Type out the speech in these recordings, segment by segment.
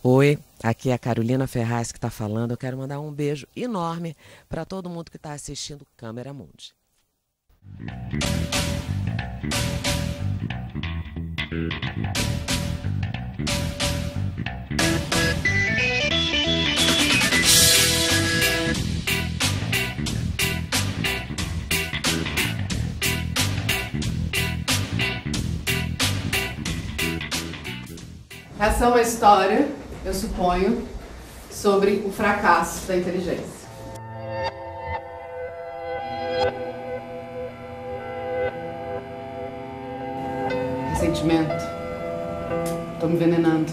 Oi, aqui é a Carolina Ferraz que está falando. Eu quero mandar um beijo enorme para todo mundo que está assistindo Câmera Mundi. Essa é uma história, eu suponho, sobre o fracasso da inteligência. Ressentimento. Estou me envenenando.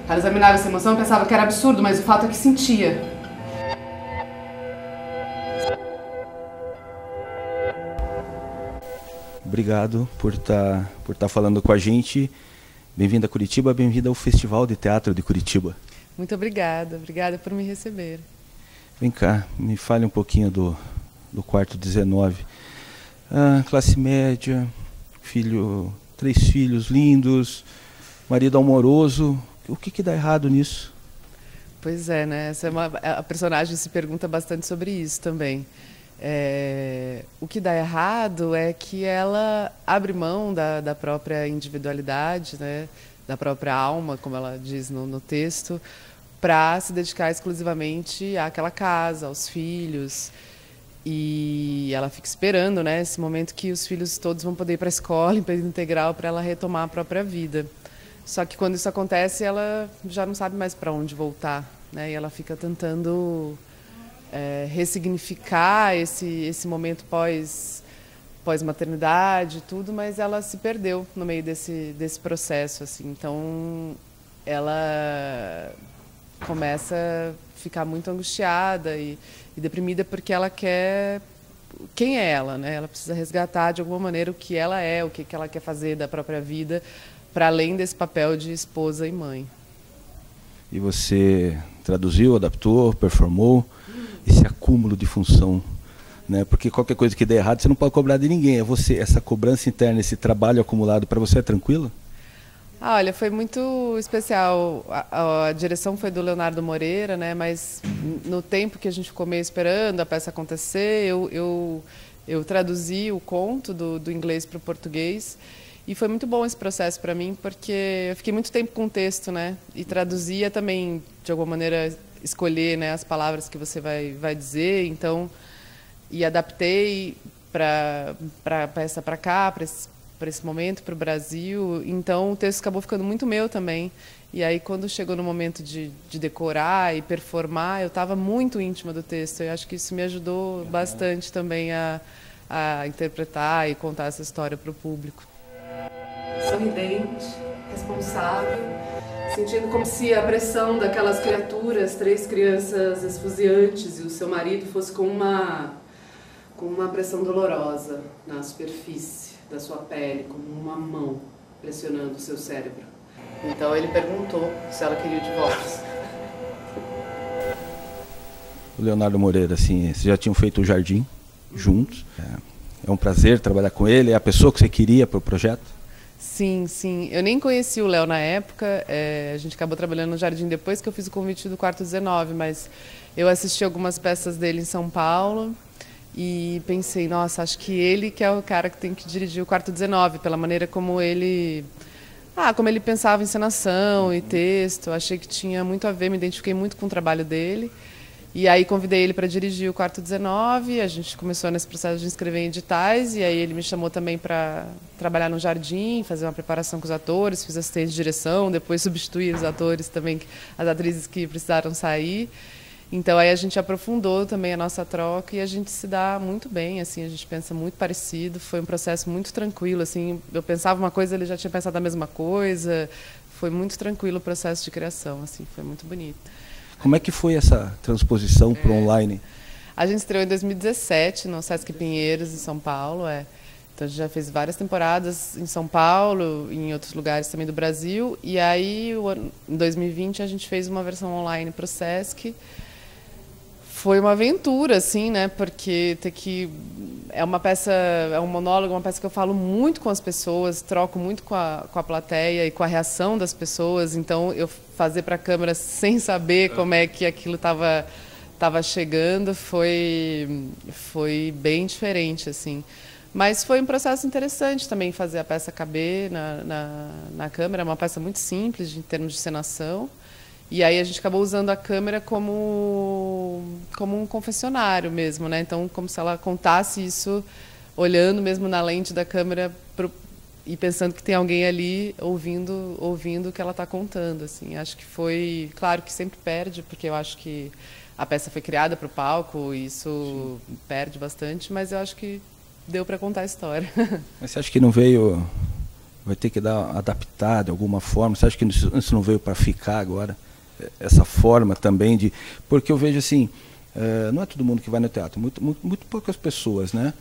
Ela examinava essa emoção e pensava que era absurdo, mas o fato é que sentia. Obrigado por tá falando com a gente. Bem-vindo a Curitiba, bem-vindo ao Festival de Teatro de Curitiba. Muito obrigada, obrigada por me receber. Vem cá, me fale um pouquinho do quarto 19. Classe média, 3 filhos lindos, marido amoroso. O que dá errado nisso? Pois é, né? A personagem se pergunta bastante sobre isso também. O que dá errado é que ela abre mão da própria individualidade, né, da própria alma, como ela diz no texto, para se dedicar exclusivamente àquela casa, aos filhos. E ela fica esperando, né, esse momento que os filhos todos vão poder ir para a escola, em período integral, para ela retomar a própria vida. Só que quando isso acontece, ela já não sabe mais para onde voltar, né, e ela fica tentando ressignificar esse momento pós-maternidade e tudo, mas ela se perdeu no meio desse processo, assim. Então, ela começa a ficar muito angustiada e deprimida porque ela quer... Quem é ela, né? Ela precisa resgatar, de alguma maneira, o que ela é, o que ela quer fazer da própria vida, para além desse papel de esposa e mãe. E você traduziu, adaptou, performou esse acúmulo de função, né? Porque qualquer coisa que der errado você não pode cobrar de ninguém. É você, essa cobrança interna, esse trabalho acumulado, para você é tranquilo? Olha, foi muito especial. A direção foi do Leonardo Moreira, né? Mas no tempo que a gente ficou meio esperando a peça acontecer, eu traduzi o conto do inglês para o português. E foi muito bom esse processo para mim, porque eu fiquei muito tempo com o texto, né? E traduzia também, de alguma maneira, escolher, né, as palavras que você vai dizer. Então, e adaptei para a peça para cá, para esse momento, para o Brasil. Então, o texto acabou ficando muito meu também. E aí, quando chegou no momento de decorar e performar, eu estava muito íntima do texto. Eu acho que isso me ajudou bastante também a interpretar e contar essa história para o público. Sorridente, responsável, sentindo como se a pressão daquelas criaturas, 3 crianças esfuziantes, e o seu marido fosse com uma pressão dolorosa na superfície da sua pele, como uma mão pressionando o seu cérebro. Então ele perguntou se ela queria o divórcio. O Leonardo Moreira, assim, vocês já tinham feito o Jardim juntos. É um prazer trabalhar com ele. É a pessoa que você queria para o projeto? Sim, sim. Eu nem conheci o Léo na época, a gente acabou trabalhando no Jardim depois que eu fiz o convite do Quarto 19, mas eu assisti algumas peças dele em São Paulo e pensei, nossa, acho que ele que é o cara que tem que dirigir o Quarto 19, pela maneira como ele pensava em encenação e texto. Achei que tinha muito a ver, me identifiquei muito com o trabalho dele. E aí convidei ele para dirigir o Quarto 19, a gente começou nesse processo de inscrever em editais, e aí ele me chamou também para trabalhar no Jardim, fazer uma preparação com os atores, fiz assistente de direção, depois substituí os atores também, as atrizes que precisaram sair. Então aí a gente aprofundou também a nossa troca e a gente se dá muito bem, assim, a gente pensa muito parecido, foi um processo muito tranquilo, assim, eu pensava uma coisa, ele já tinha pensado a mesma coisa, foi muito tranquilo o processo de criação, assim, foi muito bonito. Como é que foi essa transposição para o online? A gente estreou em 2017 no Sesc Pinheiros, em São Paulo. Então a gente já fez várias temporadas em São Paulo, em outros lugares também do Brasil. E aí, em 2020, a gente fez uma versão online para o Sesc. foi uma aventura, assim, né? Porque é uma peça, é um monólogo, uma peça que eu falo muito com as pessoas, troco muito com a plateia e com a reação das pessoas. Então, eu fazer para a câmera sem saber como é que aquilo estava chegando foi bem diferente, assim. Mas foi um processo interessante também fazer a peça caber na câmera. É uma peça muito simples em termos de encenação. E aí a gente acabou usando a câmera como um confessionário mesmo, né? Então, como se ela contasse isso olhando mesmo na lente da câmera e pensando que tem alguém ali ouvindo o que ela está contando, assim. Acho que foi... Claro que sempre perde, porque eu acho que a peça foi criada para o palco e isso perde bastante, mas eu acho que deu para contar a história. Mas você acha que não veio... Vai ter que dar adaptar de alguma forma? Você acha que isso não veio para ficar agora? Essa forma também de... Porque eu vejo assim, não é todo mundo que vai no teatro, muito poucas pessoas, né?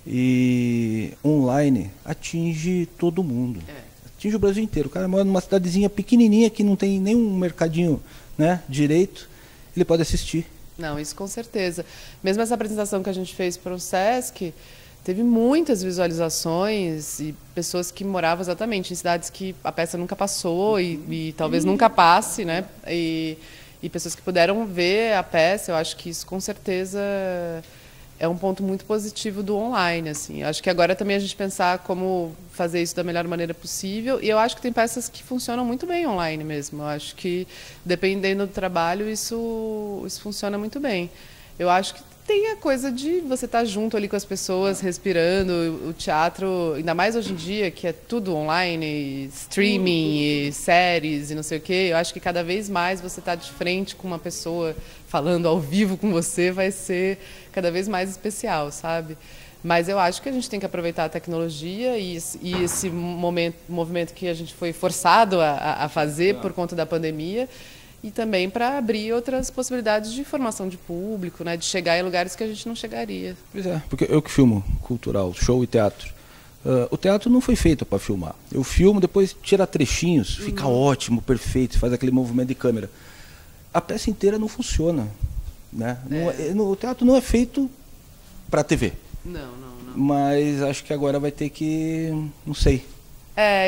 E online atinge todo mundo. Atinge o Brasil inteiro. O cara mora numa cidadezinha pequenininha que não tem nenhum mercadinho, né, direito, ele pode assistir. Não, isso com certeza. Mesmo essa apresentação que a gente fez para o Sesc, teve muitas visualizações e pessoas que moravam exatamente em cidades que a peça nunca passou e talvez nunca passe, né? E pessoas que puderam ver a peça. Eu acho que isso com certeza é um ponto muito positivo do online, assim. Eu acho que agora também a gente pensar como fazer isso da melhor maneira possível. E eu acho que tem peças que funcionam muito bem online mesmo. Eu acho que dependendo do trabalho isso funciona muito bem. Eu acho que tem a coisa de você estar junto ali com as pessoas, respirando. O teatro, ainda mais hoje em dia, que é tudo online, streaming, e séries e não sei o quê. Eu acho que cada vez mais você estar de frente com uma pessoa falando ao vivo com você vai ser cada vez mais especial, sabe? Mas eu acho que a gente tem que aproveitar a tecnologia e esse movimento que a gente foi forçado a fazer por conta da pandemia, e também para abrir outras possibilidades de formação de público, né, de chegar em lugares que a gente não chegaria. Pois é, porque eu que filmo cultural, show e teatro. O teatro não foi feito para filmar. Eu filmo, depois tira trechinhos, fica ótimo, perfeito, faz aquele movimento de câmera. A peça inteira não funciona, né? O teatro não é feito para TV. Não. Mas acho que agora vai ter que... não sei.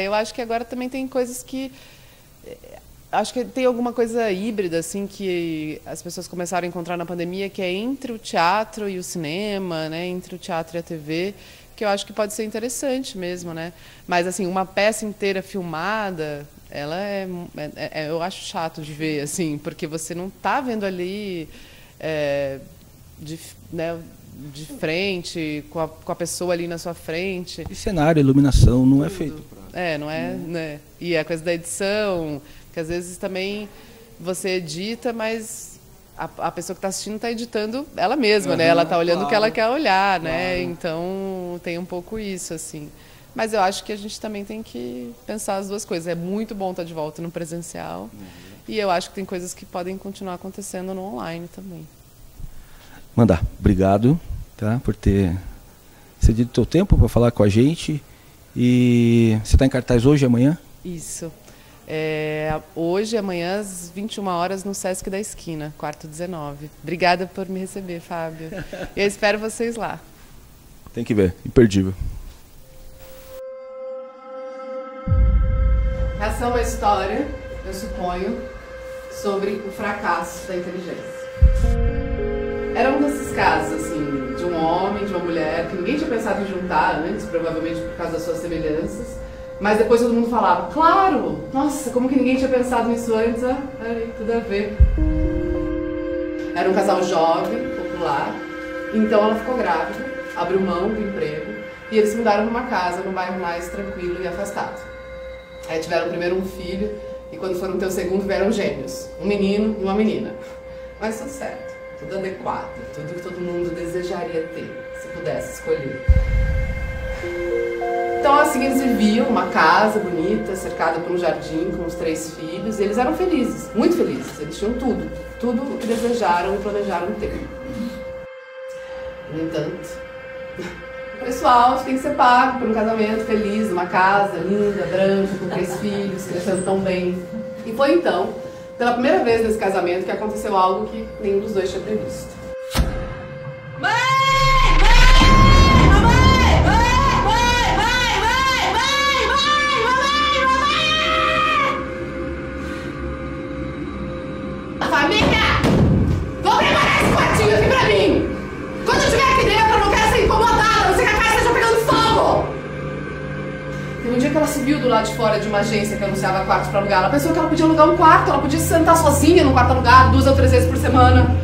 Eu acho que agora também tem coisas que... Acho que tem alguma coisa híbrida, assim, que as pessoas começaram a encontrar na pandemia, que é entre o teatro e o cinema, né? Entre o teatro e a TV, que eu acho que pode ser interessante mesmo, né? Mas, assim, uma peça inteira filmada, ela eu acho chato de ver, assim, porque você não está vendo ali de frente, com a pessoa ali na sua frente. E cenário, iluminação, não é feito para... não é, né? E a coisa da edição... que às vezes também você edita, mas a pessoa que está assistindo está editando ela mesma, né? Ela está olhando o que ela quer olhar, né? Então tem um pouco isso, assim. Mas eu acho que a gente também tem que pensar as duas coisas. É muito bom estar de volta no presencial e eu acho que tem coisas que podem continuar acontecendo no online também. Amanda, obrigado, tá, por ter cedido o teu tempo para falar com a gente. E você está em cartaz hoje e amanhã? Isso. Hoje e amanhã às 21 horas no Sesc da Esquina, quarto 19. Obrigada por me receber, Fábio. Eu espero vocês lá. Tem que ver, imperdível. Essa é uma história, eu suponho, sobre o fracasso da inteligência. Era um desses casos, assim, de um homem, de uma mulher, que ninguém tinha pensado em juntar antes, provavelmente por causa das suas semelhanças. Mas depois todo mundo falava, claro, nossa, como que ninguém tinha pensado nisso antes? Tudo a ver. Era um casal jovem, popular, então ela ficou grávida, abriu mão do emprego e eles se mudaram para uma casa num bairro mais tranquilo e afastado. Aí tiveram primeiro um filho e quando foram ter o segundo vieram gêmeos, um menino e uma menina. Mas tudo certo, tudo adequado, tudo que todo mundo desejaria ter, se pudesse escolher. Então, assim, eles viviam uma casa bonita, cercada por um jardim, com os 3 filhos, e eles eram felizes, muito felizes. Eles tinham tudo o que desejaram e planejaram ter. No entanto, o pessoal tem que ser pago por um casamento feliz, uma casa linda, branca, com 3 filhos, crescendo tão bem. E foi então, pela primeira vez nesse casamento, que aconteceu algo que nenhum dos dois tinha previsto. se viu do lado de fora de uma agência que anunciava quartos para alugar. Ela pensou que ela podia alugar um quarto, ela podia se sentar sozinha num quarto alugado 2 ou 3 vezes por semana.